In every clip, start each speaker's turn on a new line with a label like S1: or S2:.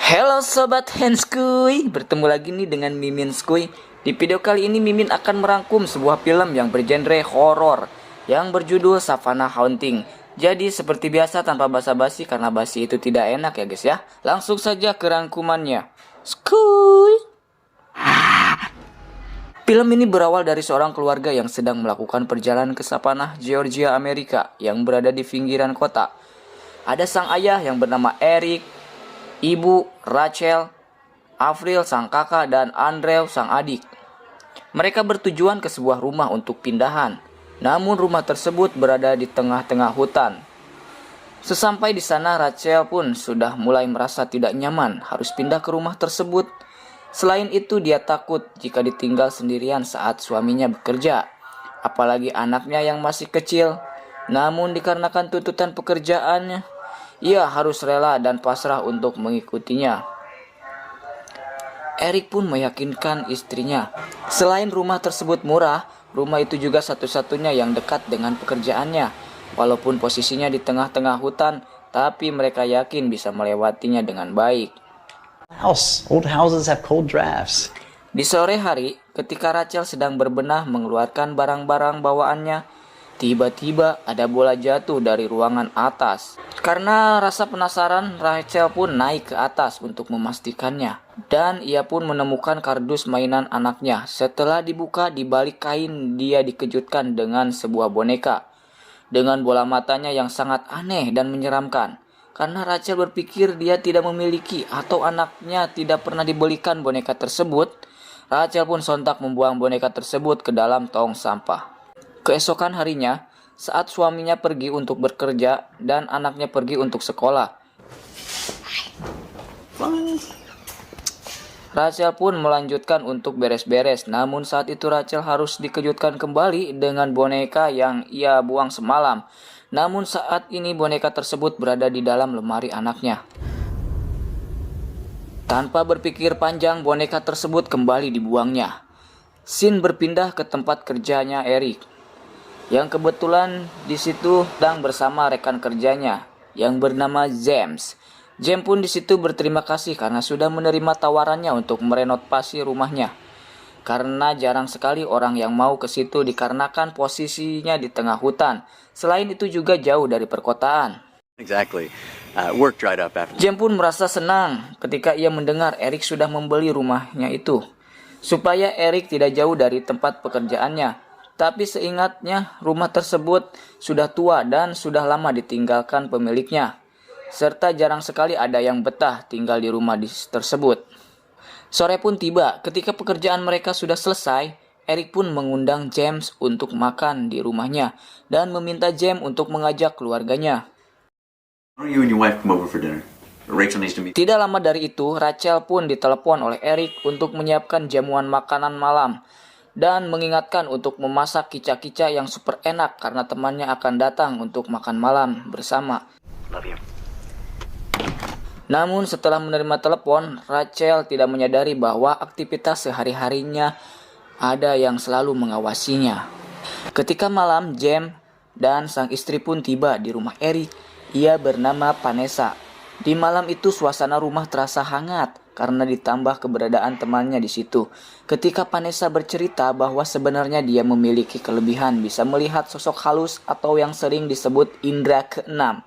S1: Halo Sobat Henskuy, bertemu lagi nih dengan Mimin Skuy. Di video kali ini Mimin akan merangkum sebuah film yang bergenre horor yang berjudul Savannah Haunting. Jadi seperti biasa tanpa basa-basi karena basi itu tidak enak ya guys ya. Langsung saja ke rangkumannya. Skuy. Film ini berawal dari seorang keluarga yang sedang melakukan perjalanan ke Savannah, Georgia, Amerika yang berada di pinggiran kota. Ada sang ayah yang bernama Eric, ibu Rachel, Avril sang kakak, dan Andrew sang adik. Mereka bertujuan ke sebuah rumah untuk pindahan. Namun rumah tersebut berada di tengah-tengah hutan. Sesampai di sana, Rachel pun sudah mulai merasa tidak nyaman harus pindah ke rumah tersebut. Selain itu, dia takut jika ditinggal sendirian saat suaminya bekerja, apalagi anaknya yang masih kecil. Namun dikarenakan tuntutan pekerjaannya, ia harus rela dan pasrah untuk mengikutinya. Eric pun meyakinkan istrinya, selain rumah tersebut murah, rumah itu juga satu-satunya yang dekat dengan pekerjaannya. Walaupun posisinya di tengah-tengah hutan, tapi mereka yakin bisa melewatinya dengan baik.
S2: Old houses have cold drafts.
S1: Di sore hari, ketika Rachel sedang berbenah mengeluarkan barang-barang bawaannya, tiba-tiba ada bola jatuh dari ruangan atas. Karena rasa penasaran, Rachel pun naik ke atas untuk memastikannya. Dan ia pun menemukan kardus mainan anaknya. Setelah dibuka, di balik kain dia dikejutkan dengan sebuah boneka. Dengan bola matanya yang sangat aneh dan menyeramkan. Karena Rachel berpikir dia tidak memiliki atau anaknya tidak pernah dibelikan boneka tersebut, Rachel pun sontak membuang boneka tersebut ke dalam tong sampah. Keesokan harinya, saat suaminya pergi untuk bekerja dan anaknya pergi untuk sekolah, Rachel pun melanjutkan untuk beres-beres. Namun saat itu Rachel harus dikejutkan kembali dengan boneka yang ia buang semalam. Namun saat ini boneka tersebut berada di dalam lemari anaknya. Tanpa berpikir panjang, boneka tersebut kembali dibuangnya. Scene berpindah ke tempat kerjanya Eric, yang kebetulan di situ sedang bersama rekan kerjanya yang bernama James. James pun di situ berterima kasih karena sudah menerima tawarannya untuk merenovasi rumahnya. Karena jarang sekali orang yang mau ke situ dikarenakan posisinya di tengah hutan. Selain itu juga jauh dari perkotaan.
S2: Exactly. Work dried up after.
S1: James pun merasa senang ketika ia mendengar Eric sudah membeli rumahnya itu, supaya Eric tidak jauh dari tempat pekerjaannya. Tapi seingatnya rumah tersebut sudah tua dan sudah lama ditinggalkan pemiliknya, serta jarang sekali ada yang betah tinggal di rumah tersebut. Sore pun tiba, ketika pekerjaan mereka sudah selesai, Eric pun mengundang James untuk makan di rumahnya dan meminta James untuk mengajak keluarganya.
S2: You and your wife come over for dinner. Rachel needs to meet.
S1: Tidak lama dari itu, Rachel pun ditelepon oleh Eric untuk menyiapkan jamuan makanan malam dan mengingatkan untuk memasak kica-kica yang super enak karena temannya akan datang untuk makan malam bersama.
S2: Love you.
S1: Namun setelah menerima telepon, Rachel tidak menyadari bahwa aktivitas sehari-harinya ada yang selalu mengawasinya. Ketika malam, James dan sang istri pun tiba di rumah Eric. Ia bernama Vanessa. Di malam itu suasana rumah terasa hangat karena ditambah keberadaan temannya di situ. Ketika Vanessa bercerita bahwa sebenarnya dia memiliki kelebihan bisa melihat sosok halus atau yang sering disebut indera keenam,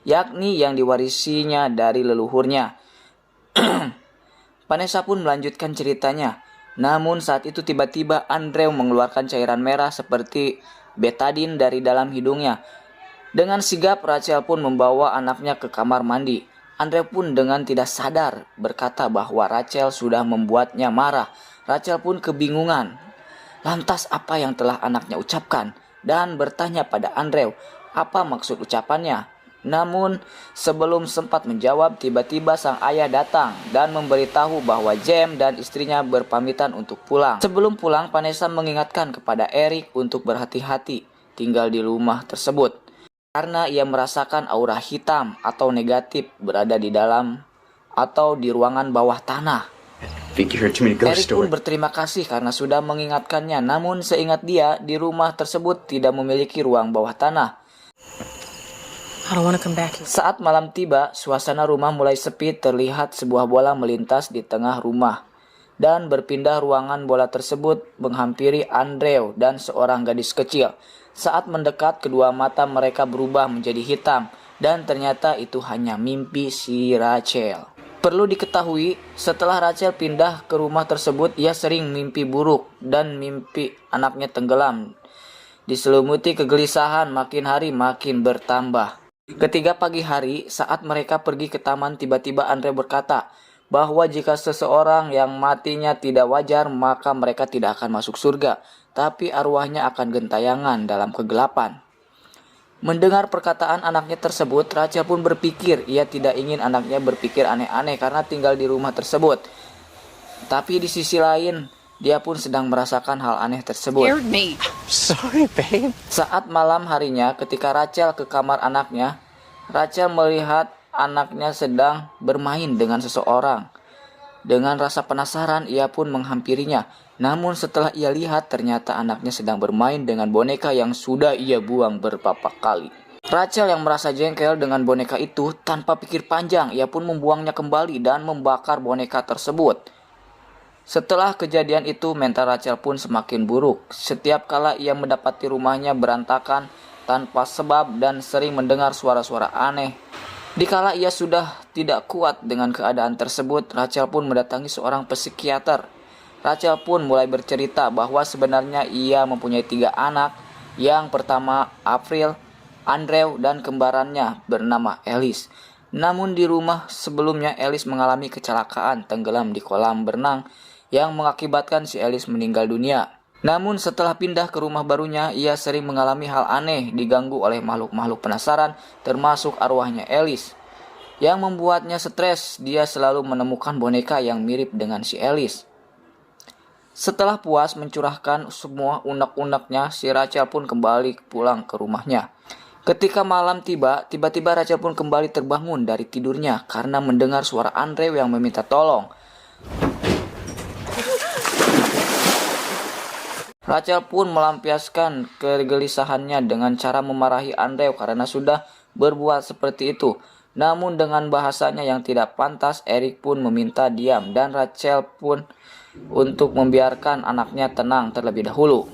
S1: yakni yang diwarisinya dari leluhurnya. Vanessa pun melanjutkan ceritanya. Namun saat itu tiba-tiba Andrew mengeluarkan cairan merah seperti betadine dari dalam hidungnya. Dengan sigap Rachel pun membawa anaknya ke kamar mandi. Andrew pun dengan tidak sadar berkata bahwa Rachel sudah membuatnya marah. Rachel pun kebingungan. Lantas apa yang telah anaknya ucapkan? Dan bertanya pada Andrew apa maksud ucapannya. Namun sebelum sempat menjawab, tiba-tiba sang ayah datang dan memberitahu bahwa James dan istrinya berpamitan untuk pulang. Sebelum pulang, Vanessa mengingatkan kepada Eric untuk berhati-hati tinggal di rumah tersebut, karena ia merasakan aura hitam atau negatif berada di dalam atau di ruangan bawah tanah. Eric pun berterima kasih karena sudah mengingatkannya. Namun seingat dia, di rumah tersebut tidak memiliki ruang bawah tanah.
S3: I don't want to come back here.
S1: Saat malam tiba, suasana rumah mulai sepi. Terlihat sebuah bola melintas di tengah rumah dan berpindah ruangan. Bola tersebut menghampiri Andrew dan seorang gadis kecil. Saat mendekat, kedua mata mereka berubah menjadi hitam dan ternyata itu hanya mimpi si Rachel. Perlu diketahui, setelah Rachel pindah ke rumah tersebut, ia sering mimpi buruk dan mimpi anaknya tenggelam. Diselimuti kegelisahan, makin hari makin bertambah. Ketika pagi hari, saat mereka pergi ke taman, tiba-tiba Andre berkata bahwa jika seseorang yang matinya tidak wajar, maka mereka tidak akan masuk surga, tapi arwahnya akan gentayangan dalam kegelapan. Mendengar perkataan anaknya tersebut, Rachel pun berpikir ia tidak ingin anaknya berpikir aneh-aneh karena tinggal di rumah tersebut. Tapi di sisi lain, dia pun sedang merasakan hal aneh tersebut.
S3: Sorry, babe.
S1: Saat malam harinya, ketika Rachel ke kamar anaknya, Rachel melihat anaknya sedang bermain dengan seseorang. Dengan rasa penasaran, ia pun menghampirinya. Namun setelah ia lihat, ternyata anaknya sedang bermain dengan boneka yang sudah ia buang beberapa kali. Rachel yang merasa jengkel dengan boneka itu, tanpa pikir panjang, ia pun membuangnya kembali dan membakar boneka tersebut. Setelah kejadian itu, mental Rachel pun semakin buruk. Setiap kala ia mendapati rumahnya berantakan tanpa sebab dan sering mendengar suara-suara aneh. Dikala ia sudah tidak kuat dengan keadaan tersebut, Rachel pun mendatangi seorang psikiater. Rachel pun mulai bercerita bahwa sebenarnya ia mempunyai 3 anak. Yang pertama April, Andrew, dan kembarannya bernama Alice. Namun di rumah sebelumnya Alice mengalami kecelakaan tenggelam di kolam berenang yang mengakibatkan si Alice meninggal dunia. Namun setelah pindah ke rumah barunya, ia sering mengalami hal aneh, diganggu oleh makhluk-makhluk penasaran, termasuk arwahnya Alice. Yang membuatnya stres, dia selalu menemukan boneka yang mirip dengan si Alice. Setelah puas mencurahkan semua unek-uneknya, si Rachel pun kembali pulang ke rumahnya. Ketika malam tiba, tiba-tiba Rachel pun kembali terbangun dari tidurnya karena mendengar suara Andrew yang meminta tolong. Rachel pun melampiaskan kegelisahannya dengan cara memarahi Andrew karena sudah berbuat seperti itu. Namun dengan bahasanya yang tidak pantas, Eric pun meminta diam dan Rachel pun untuk membiarkan anaknya tenang terlebih dahulu.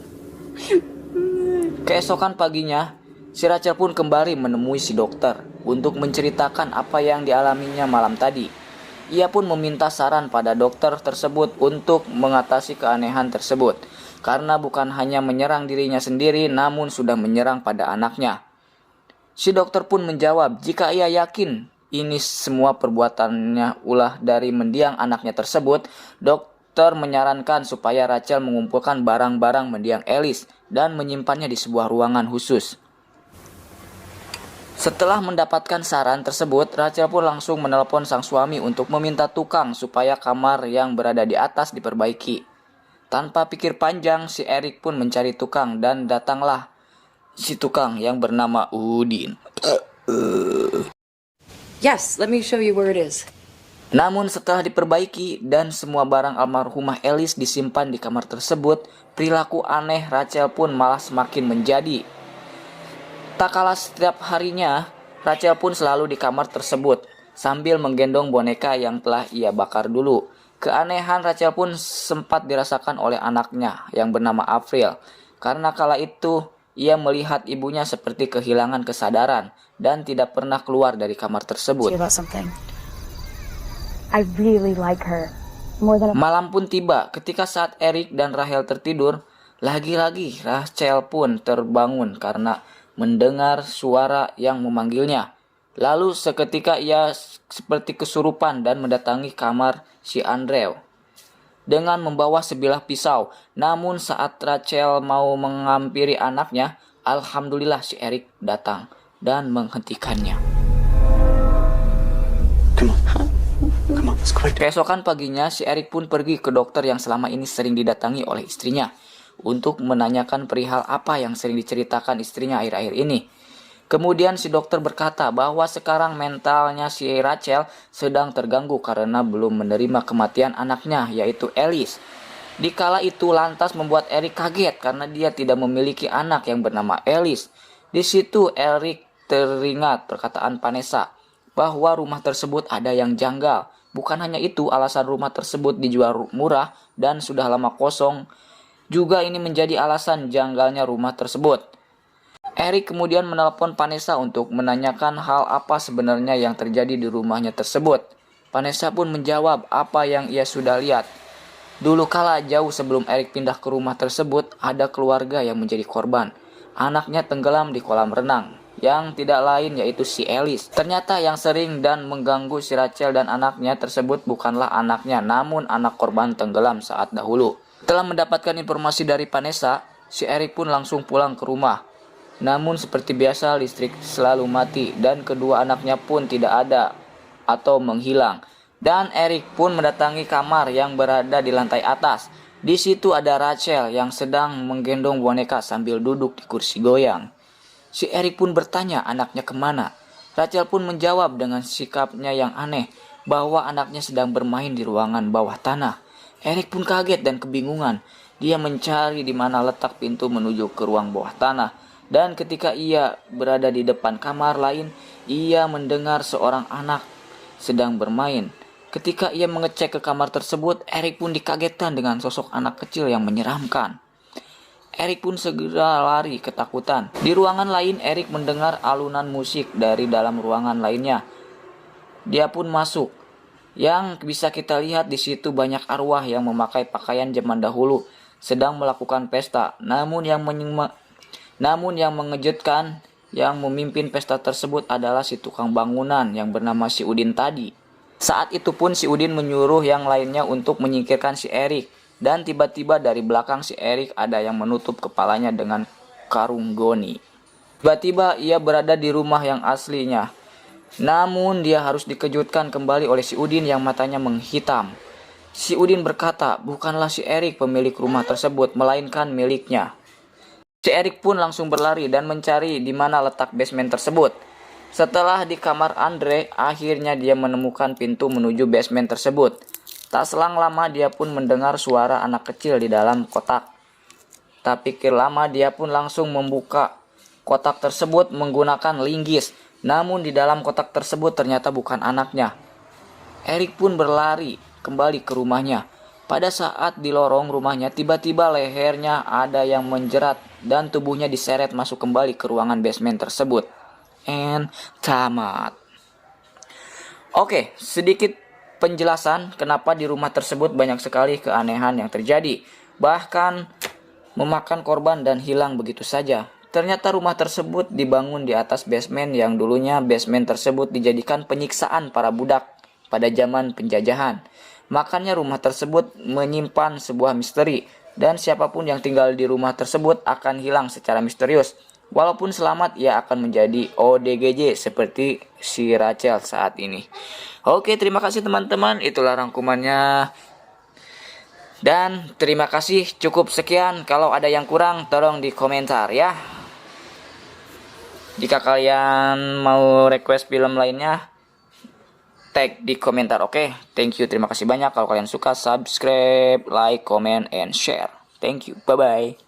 S1: Keesokan paginya, si Rachel pun kembali menemui si dokter untuk menceritakan apa yang dialaminya malam tadi. Ia pun meminta saran pada dokter tersebut untuk mengatasi keanehan tersebut, karena bukan hanya menyerang dirinya sendiri, namun sudah menyerang pada anaknya. Si dokter pun menjawab jika ia yakin ini semua perbuatannya ulah dari mendiang anaknya tersebut. Dokter menyarankan supaya Rachel mengumpulkan barang-barang mendiang Alice dan menyimpannya di sebuah ruangan khusus. Setelah mendapatkan saran tersebut, Rachel pun langsung menelpon sang suami untuk meminta tukang supaya kamar yang berada di atas diperbaiki. Tanpa pikir panjang, si Eric pun mencari tukang dan datanglah si tukang yang bernama Udin.
S3: Yes, let me show you where it is.
S1: Namun setelah diperbaiki dan semua barang almarhumah Alice disimpan di kamar tersebut, perilaku aneh Rachel pun malah semakin menjadi. Tak kalah setiap harinya, Rachel pun selalu di kamar tersebut sambil menggendong boneka yang telah ia bakar dulu. Keanehan Rachel pun sempat dirasakan oleh anaknya yang bernama April, karena kala itu ia melihat ibunya seperti kehilangan kesadaran dan tidak pernah keluar dari kamar tersebut.
S4: I really like her. More than
S1: Malam pun tiba ketika saat Eric dan Rachel tertidur, lagi-lagi Rachel pun terbangun karena mendengar suara yang memanggilnya. Lalu seketika ia seperti kesurupan dan mendatangi kamar si Andrew dengan membawa sebilah pisau. Namun saat Rachel mau menghampiri anaknya, alhamdulillah si Eric datang dan menghentikannya.
S2: Come on, let's go back.
S1: Keesokan paginya, si Eric pun pergi ke dokter yang selama ini sering didatangi oleh istrinya untuk menanyakan perihal apa yang sering diceritakan istrinya akhir-akhir ini. Kemudian si dokter berkata bahwa sekarang mentalnya si Rachel sedang terganggu karena belum menerima kematian anaknya, yaitu Alice. Dikala itu lantas membuat Eric kaget karena dia tidak memiliki anak yang bernama Alice. Di situ Eric teringat perkataan Vanessa bahwa rumah tersebut ada yang janggal. Bukan hanya itu, alasan rumah tersebut dijual murah dan sudah lama kosong juga ini menjadi alasan janggalnya rumah tersebut. Eric kemudian menelpon Vanessa untuk menanyakan hal apa sebenarnya yang terjadi di rumahnya tersebut. Vanessa pun menjawab apa yang ia sudah lihat. Dulu kala jauh sebelum Eric pindah ke rumah tersebut, ada keluarga yang menjadi korban. Anaknya tenggelam di kolam renang, yang tidak lain yaitu si Alice. Ternyata yang sering dan mengganggu si Rachel dan anaknya tersebut bukanlah anaknya, namun anak korban tenggelam saat dahulu. Setelah mendapatkan informasi dari Vanessa, si Eric pun langsung pulang ke rumah. Namun seperti biasa listrik selalu mati dan kedua anaknya pun tidak ada atau menghilang. Dan Eric pun mendatangi kamar yang berada di lantai atas. Di situ ada Rachel yang sedang menggendong boneka sambil duduk di kursi goyang. Si Eric pun bertanya anaknya kemana. Rachel pun menjawab dengan sikapnya yang aneh bahwa anaknya sedang bermain di ruangan bawah tanah. Eric pun kaget dan kebingungan. Dia mencari di mana letak pintu menuju ke ruang bawah tanah. Dan ketika ia berada di depan kamar lain, ia mendengar seorang anak sedang bermain. Ketika ia mengecek ke kamar tersebut, Eric pun dikagetkan dengan sosok anak kecil yang menyeramkan. Eric pun segera lari ketakutan. Di ruangan lain, Eric mendengar alunan musik dari dalam ruangan lainnya. Dia pun masuk. Yang bisa kita lihat di situ banyak arwah yang memakai pakaian zaman dahulu sedang melakukan pesta. Namun yang mengejutkan, yang memimpin pesta tersebut adalah si tukang bangunan yang bernama si Udin tadi. Saat itu pun si Udin menyuruh yang lainnya untuk menyingkirkan si Eric. Dan tiba-tiba dari belakang si Eric ada yang menutup kepalanya dengan karung goni. Tiba-tiba ia berada di rumah yang aslinya. Namun dia harus dikejutkan kembali oleh si Udin yang matanya menghitam. Si Udin berkata, bukanlah si Eric pemilik rumah tersebut, melainkan miliknya. Si Eric pun langsung berlari dan mencari di mana letak basement tersebut. Setelah di kamar Andre, akhirnya dia menemukan pintu menuju basement tersebut. Tak selang lama dia pun mendengar suara anak kecil di dalam kotak. Tak pikir lama dia pun langsung membuka kotak tersebut menggunakan linggis. Namun di dalam kotak tersebut ternyata bukan anaknya. Eric pun berlari kembali ke rumahnya. Pada saat di lorong rumahnya, tiba-tiba lehernya ada yang menjerat dan tubuhnya diseret masuk kembali ke ruangan basement tersebut. And tamat. Oke, sedikit penjelasan kenapa di rumah tersebut banyak sekali keanehan yang terjadi. Bahkan memakan korban dan hilang begitu saja. Ternyata rumah tersebut dibangun di atas basement yang dulunya basement tersebut dijadikan penyiksaan para budak pada zaman penjajahan. Makanya rumah tersebut menyimpan sebuah misteri dan siapapun yang tinggal di rumah tersebut akan hilang secara misterius. Walaupun selamat, ia akan menjadi ODGJ seperti si Rachel saat ini. Oke, terima kasih teman-teman. Itulah rangkumannya. Dan terima kasih, cukup sekian. Kalau ada yang kurang, tolong di komentar ya. Jika kalian mau request film lainnya, tag di komentar, oke? Thank you, terima kasih banyak. Kalau kalian suka, subscribe, like, comment, and share. Thank you, bye-bye.